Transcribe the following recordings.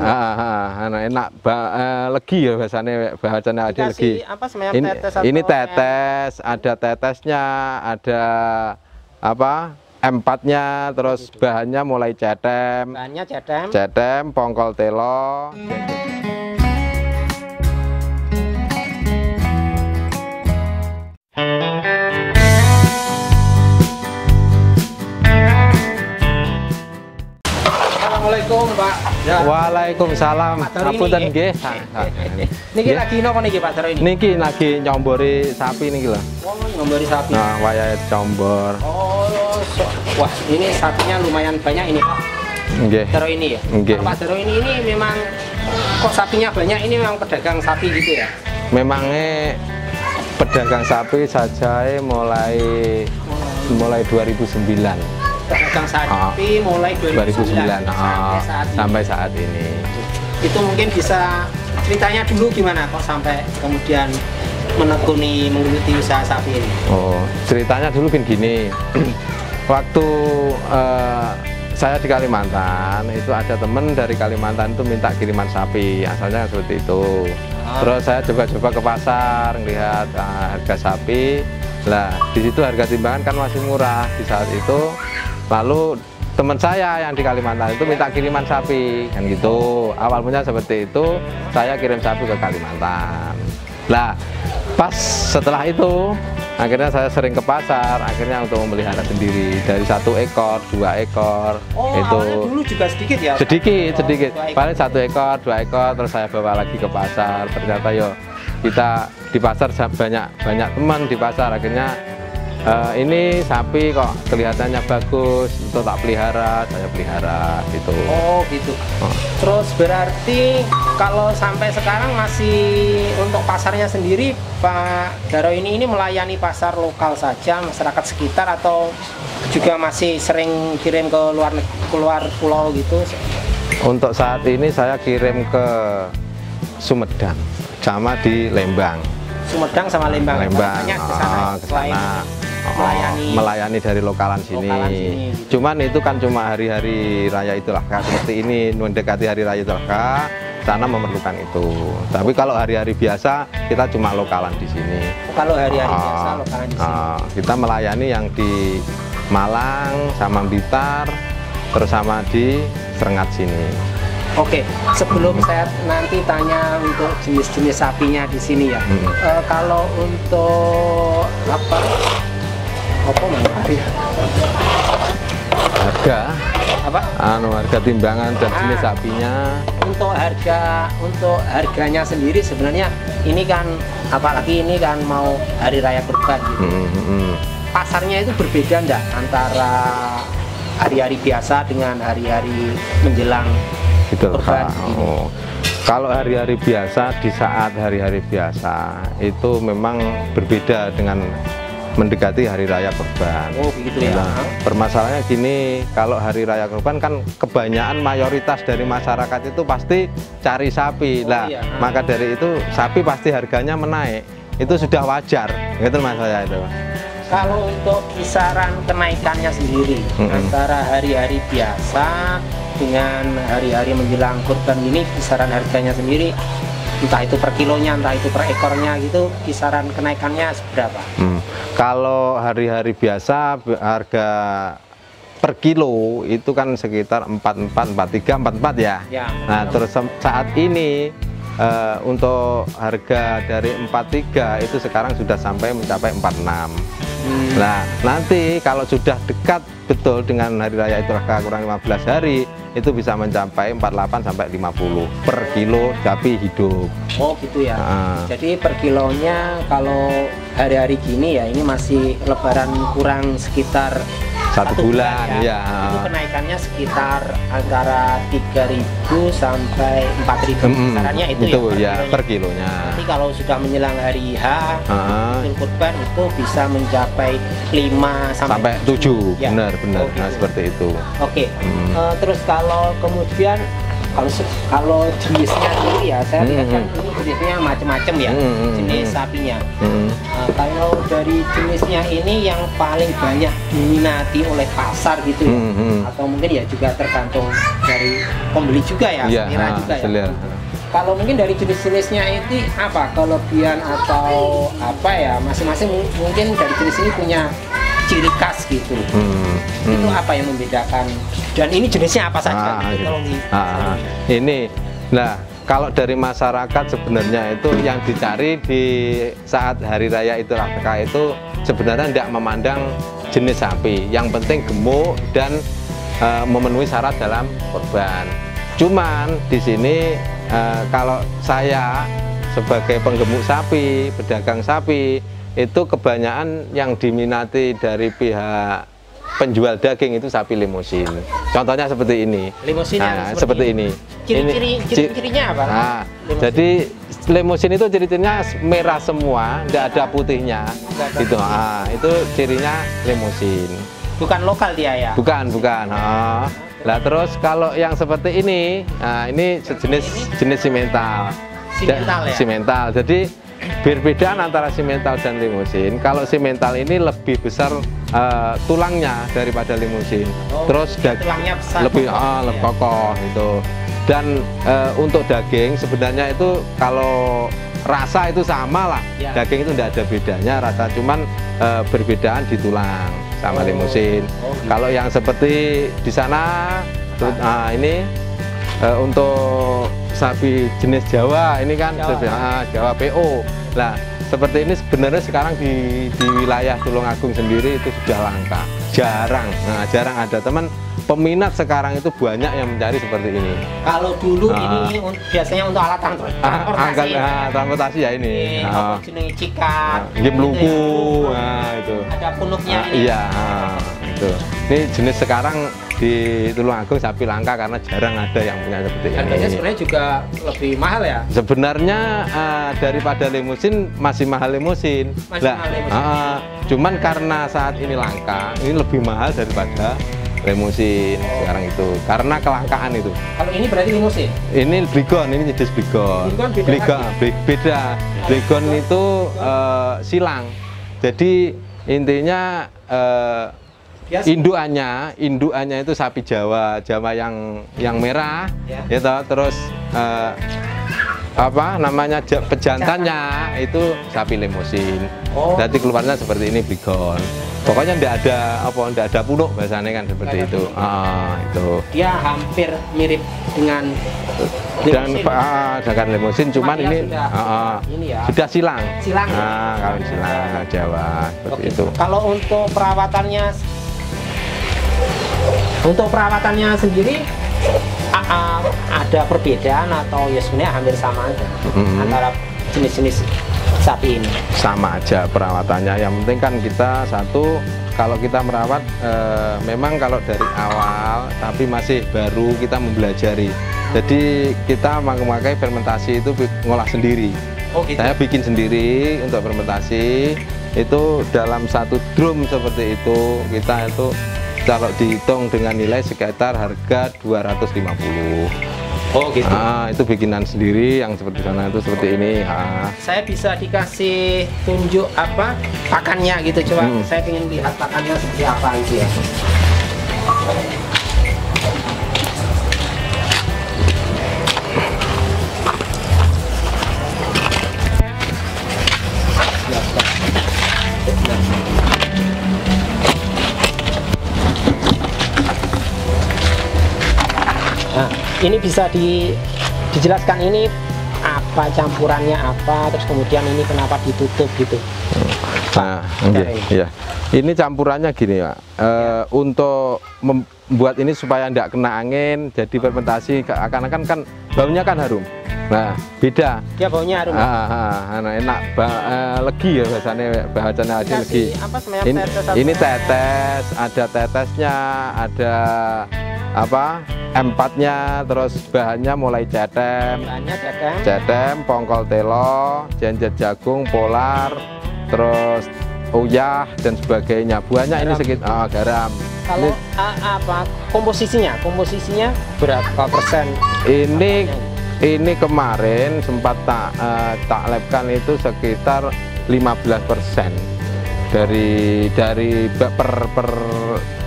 Enak legi ya bahasanya ada legi. Apa semacam tetes ini tetes, ada tetesnya, ada apa empatnya, terus bahannya mulai cetem. Bahannya cetem, pongkol telo. Assalamualaikum Pak. Ya. Waalaikumsalam. Ngapunten nggih. Niki lagi napa niki Pak Daro ini? Niki lagi nyombori sapi niki lho. Oh, nyombori sapi. Nah, wayahe combor. Oh, wah, ini sapinya lumayan banyak ini Pak. Nggih. Daro ini ya. Nggih. Pak Daro ini memang kok sapinya banyak, ini memang pedagang sapi gitu ya? Memangnya pedagang sapi saja mulai 2009. Pedagang sapi mulai 2009 sampai saat ini. Itu mungkin bisa ceritanya dulu gimana kok sampai kemudian menggeluti usaha sapi ini? Oh, ceritanya dulu gini. Waktu saya di Kalimantan, itu ada temen dari Kalimantan itu minta kiriman sapi, asalnya seperti itu. Terus saya coba-coba ke pasar, lihat harga sapi. Lah, di situ harga timbangan kan masih murah di saat itu. Lalu teman saya yang di Kalimantan itu minta kiriman sapi, kan gitu. Awal mulanya seperti itu, saya kirim sapi ke Kalimantan. Lah, pas setelah itu, akhirnya saya sering ke pasar, akhirnya untuk memelihara sendiri dari 1 ekor, 2 ekor. Oh, itu dulu juga sedikit ya? Sedikit. Paling 1 ekor, 2 ekor, terus saya bawa lagi ke pasar. Ternyata yo kita di pasar banyak teman di pasar, akhirnya ini sapi kok kelihatannya bagus, itu tak pelihara, saya pelihara gitu. Oh gitu. Terus berarti kalau sampai sekarang masih untuk pasarnya sendiri Pak Daro ini melayani pasar lokal saja, masyarakat sekitar, atau juga masih sering kirim ke luar pulau gitu? Untuk saat ini saya kirim ke Sumedang sama di Lembang. Sumedang sama Lembang. Hanya ke sana. Melayani dari lokalan sini. Gitu. Cuman itu kan cuma hari-hari raya Idul Adha seperti ini, mendekati hari raya Idul Adha, sana memerlukan itu. Tapi kalau hari-hari biasa kita cuma lokalan di sini. Kalau hari-hari biasa lokalan di sini. Kita melayani yang di Malang sama Blitar, terus sama di Serengat sini. Oke, sebelum saya nanti tanya untuk jenis-jenis sapinya di sini ya. Kalau untuk harga timbangan dan jenis sapinya. Untuk harganya sendiri sebenarnya ini kan, apalagi ini kan mau hari raya kurban gitu. Pasarnya itu berbeda enggak antara hari-hari biasa dengan hari-hari menjelang kurban ini? Kalau hari-hari biasa, di saat hari-hari biasa itu memang berbeda dengan mendekati hari raya kurban. Oh begitu ya. Nah, permasalahannya gini, kalau hari raya kurban kan kebanyakan mayoritas dari masyarakat itu pasti cari sapi. Lah, maka dari itu sapi pasti harganya menaik. Itu sudah wajar, gitu mas saya itu. Kalau untuk kisaran kenaikannya sendiri antara hari-hari biasa dengan hari-hari menjelang kurban ini, kisaran harganya sendiri, entah itu per kilonya, entah itu per ekornya gitu, kisaran kenaikannya seberapa? Kalau hari-hari biasa harga per kilo itu kan sekitar 44, 43, 44 ya. Nah, terus saat ini untuk harga dari 43 itu sekarang sudah sampai mencapai 46. Nah, nanti kalau sudah dekat betul dengan hari raya Idul Adha kurang 15 hari, itu bisa mencapai 48 sampai 50 per kilo sapi hidup. Oh gitu ya. Jadi per kilonya kalau hari-hari gini ya, ini masih lebaran kurang sekitar 1 bulan ya. Itu kenaikannya sekitar antara 3.000 sampai 4.000. Kisarannya itu ya per kilonya. Nanti kalau sudah menjelang hari H, Idul Kurban, itu bisa mencapai 5 sampai 7. Ya. Benar, gitu. Nah, seperti itu. Oke. Terus kalau kemudian Kalau jenisnya sendiri ya, saya lihat kan ini jenisnya macam-macam ya, jenis sapinya. Kalau dari jenisnya ini yang paling banyak diminati oleh pasar gitu ya, atau mungkin ya juga tergantung dari pembeli juga ya, selera juga ya. Kalau mungkin dari jenis-jenisnya itu apa kelebihan atau apa ya, masing-masing mungkin dari jenis ini punya ciri khas gitu. Itu apa yang membedakan, dan ini jenisnya apa saja? Ini, nah kalau dari masyarakat sebenarnya itu yang dicari di saat hari raya Idul Adha itu sebenarnya tidak memandang jenis sapi, yang penting gemuk dan memenuhi syarat dalam kurban. Cuman di sini kalau saya sebagai penggemuk sapi, pedagang sapi, itu kebanyakan yang diminati dari pihak penjual daging itu sapi limusin. Contohnya seperti ini. Limusin seperti ini. Ciri-cirinya apa? Jadi limusin itu ciri-cirinya merah semua, tidak ada putihnya. Gitu. Itu cirinya limusin. Bukan lokal dia ya? Bukan. Nah terus kalau yang seperti ini, ini jenis simental. Simental. Jadi perbedaan antara simental dan limusin, kalau simental ini lebih besar tulangnya daripada limusin. Terus tulangnya besar, lebih kokoh itu. Dan untuk daging sebenarnya itu kalau rasa itu sama lah, daging itu tidak ada bedanya rasa, cuman berbedaan di tulang sama limusin. Kalau yang seperti di sana, ini untuk sapi jenis Jawa ini kan Jawa PO. Nah seperti ini sebenarnya sekarang di wilayah Tulungagung sendiri itu sudah langka, jarang ada teman peminat sekarang itu banyak yang mencari seperti ini. Kalau dulu ini biasanya untuk alat transportasi ya ini. Jenenge cikat, luku, itu. Ada punuknya ini. Iya, itu. Ini jenis sekarang di Tulungagung sapi langka karena jarang ada yang punya seperti ini. Harganya sebenarnya juga lebih mahal ya? Sebenarnya daripada limusin masih mahal limusin. Cuman karena saat ini langka, ini lebih mahal daripada limusin sekarang itu karena kelangkaan itu. Kalau ini berarti limusin? Ini Bligon, ini jenis Bligon. Beda. Bligon itu silang. Jadi intinya indukannya itu sapi Jawa yang merah, gitu. Terus apa namanya pejantannya itu sapi limusin. Jadi keluarnya seperti ini Bligon. Pokoknya tidak ada punuk bahasanya kan seperti itu. Itu. Dia hampir mirip dengan limusin, cuman ini sudah silang. Kawin silang Jawa seperti itu. Kalau untuk perawatannya sendiri ada perbedaan atau ya sebenarnya hampir sama aja antara jenis-jenis sapi ini? Sama aja perawatannya, yang penting kan kita satu, kalau kita merawat memang kalau dari awal tapi masih baru kita mempelajari, jadi kita memakai fermentasi itu ngolah sendiri. Gitu? Saya bikin sendiri untuk fermentasi itu dalam satu drum seperti itu, kita itu kalau dihitung dengan nilai sekitar harga 250. Gitu. Itu bikinan sendiri yang seperti sana itu seperti ini. Saya bisa dikasih tunjuk apa pakannya gitu, coba. Saya ingin lihat pakannya seperti apa itu ya. Ini bisa dijelaskan ini apa campurannya apa, terus kemudian ini kenapa ditutup gitu. Iya. Ini campurannya gini ya. Untuk membuat ini supaya tidak kena angin, jadi fermentasi akan kan baunya kan harum. Nah, beda. Dia baunya harum. Enak, legi ya bahasanya aja legi. Ini tetes, ada tetesnya, ada empatnya, terus bahannya mulai cetem, pongkol telo, jenjet jagung, polar, terus uyah dan sebagainya. Buahnya garam. Ini sekitar garam. Kalau apa komposisinya? Komposisinya berapa persen? Ini kemarin sempat tak labkan itu sekitar 15% dari per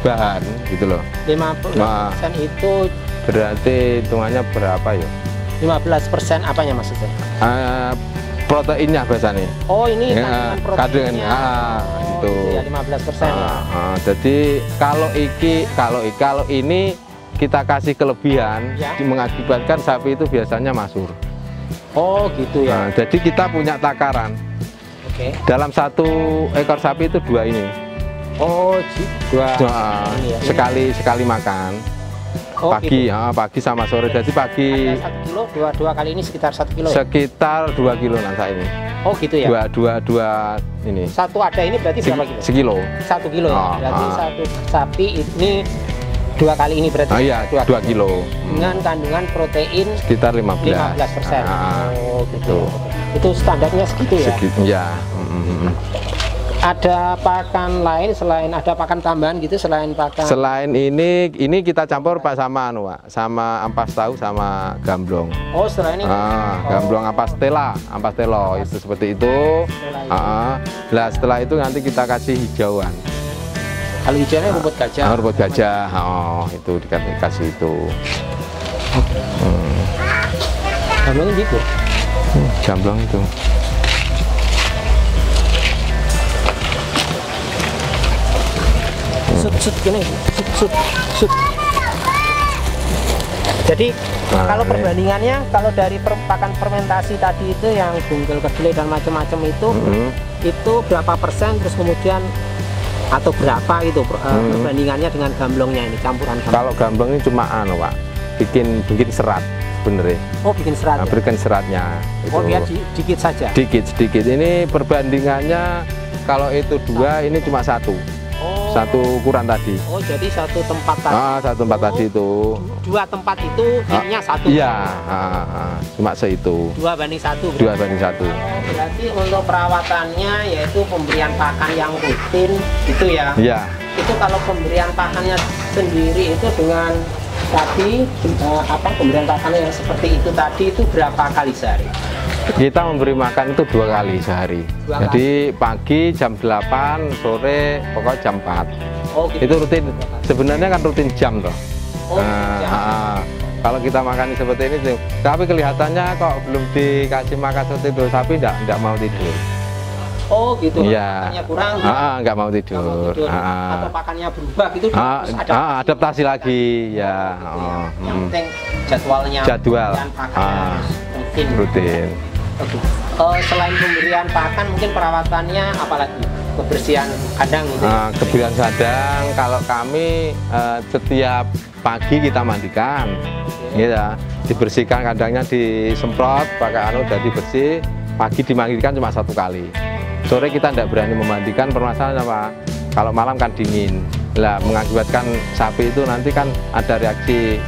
bahan gitu loh. 15% itu berarti hitungannya berapa ya? 15% apanya maksudnya? Proteinnya biasanya. Oh, ini ya, proteinnya. Itu ya 15%. Jadi kalau ini kita kasih kelebihan ya, mengakibatkan sapi itu biasanya masur. Oh, gitu ya. Jadi kita punya takaran. Oke. Dalam 1 ekor sapi itu 2 ini. Oh, 2. Ini ya. Sekali makan. Oh, pagi, gitu. Pagi sama sore. Jadi pagi 1 kilo, dua kali ini sekitar 1 kilo. Sekitar 2 kilo nanti ini. Oh, gitu ya. Dua ini. Satu ada ini berarti berapa kilo? Sekilo. 1 kilo ya. Berarti satu sapi ini 2 kali ini berarti. Iya, 2 kilo. Dengan kandungan protein sekitar 15%. Oh, gitu. Itu standarnya segitu ya. Segitu ya. Ada pakan lain selain ada pakan tambahan gitu selain pakan? Selain ini kita campur Pak sama sama ampas tahu sama gamblong. Oh, setelah ini. Gamblong ampastelo itu seperti itu. Nah, setelah itu nanti kita kasih hijauan. Kalau hijauannya rumput gajah. Rumput gajah. Itu dikasih itu. Gamblong gitu. Gamblong itu. Sut gini, sut. Jadi kalau perbandingannya, kalau dari pakan fermentasi tadi itu yang bunggel, kedelai dan macam-macam itu berapa persen, terus kemudian atau berapa itu perbandingannya dengan gamblongnya ini, campuran gamblong? Kalau gamblong ini cuma Pak, bikin serat bener. Oh, bikin serat. Bikin seratnya. Oh, biar dikit saja. Sedikit. Ini perbandingannya kalau itu 2, ini cuma 1. Satu ukuran tadi. Oh, jadi satu tempat tadi. Satu tempat tadi itu. 2 tempat itu ininya 1. Iya, cuma seitu. 2:1. 2:1. Berarti untuk perawatannya yaitu pemberian pakan yang rutin gitu ya. Iya. Itu kalau pemberian pakannya sendiri itu dengan tadi pemberian pakannya yang seperti itu tadi itu berapa kali sehari? Kita memberi makan itu 2 kali sehari. Jadi pagi jam 8, sore pokoknya jam 4. Oh, gitu. Itu rutin. Sebenarnya kan rutin jam toh. Oh, kalau kita makan seperti ini, tapi kelihatannya kok belum dikasih makan seperti itu, sapi enggak mau tidur. Oh, gitu. Iya. Pakannya kurang. Enggak mau tidur. Atau pakannya berubah gitu. Adaptasi lagi ya. Yang penting jadwalnya. Rutin. Oke. Selain pemberian pakan, mungkin perawatannya apalagi? Kebersihan kandang gitu. Kebersihan kandang kalau kami setiap pagi kita mandikan. Ya, dibersihkan kandangnya, disemprot pakai jadi bersih. Pagi dimandikan cuma 1 kali. Sore kita tidak berani memandikan, permasalahannya apa? Kalau malam kan dingin. Lah mengakibatkan sapi itu nanti kan ada reaksi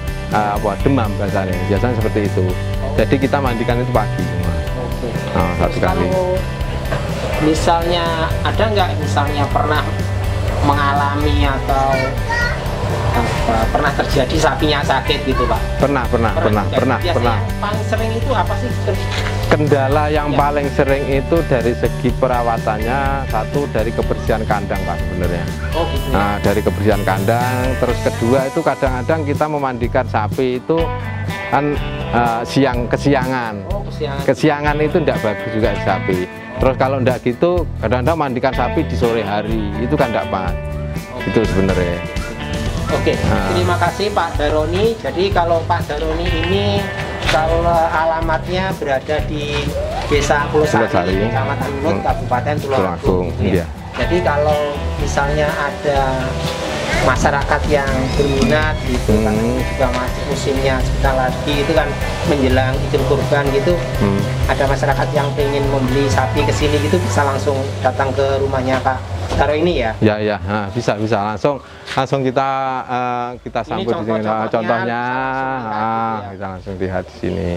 demam biasanya seperti itu. Jadi kita mandikan itu pagi semua. Satu kali. Kalau misalnya ada nggak misalnya pernah mengalami atau pernah terjadi sapinya sakit gitu Pak? Pernah. Paling sering itu apa sih? Kendala yang paling sering itu dari segi perawatannya, satu dari kebersihan kandang Pak sebenarnya. Oh, gitu. Nah, dari kebersihan kandang, terus kedua itu kadang-kadang kita memandikan sapi itu kan kesiangan. Oh, kesiangan itu tidak bagus juga di sapi. Terus kalau tidak gitu, kadang-kadang mandikan sapi di sore hari, itu kan tidak pas. Itu sebenarnya. Oke, terima kasih Pak Daroni. Jadi kalau Pak Daroni ini kalau alamatnya berada di Desa Pulosari, Kecamatan Lulut, Kabupaten Tulungagung. Iya. Jadi kalau misalnya ada masyarakat yang berminat gitu kan juga masih musimnya sebentar lagi itu kan menjelang Idul Kurban gitu, ada masyarakat yang pengen membeli sapi ke sini gitu bisa langsung datang ke rumahnya Pak Daro ini ya? Ya, bisa langsung kita sambut di sini. Contohnya kita langsung lihat di sini.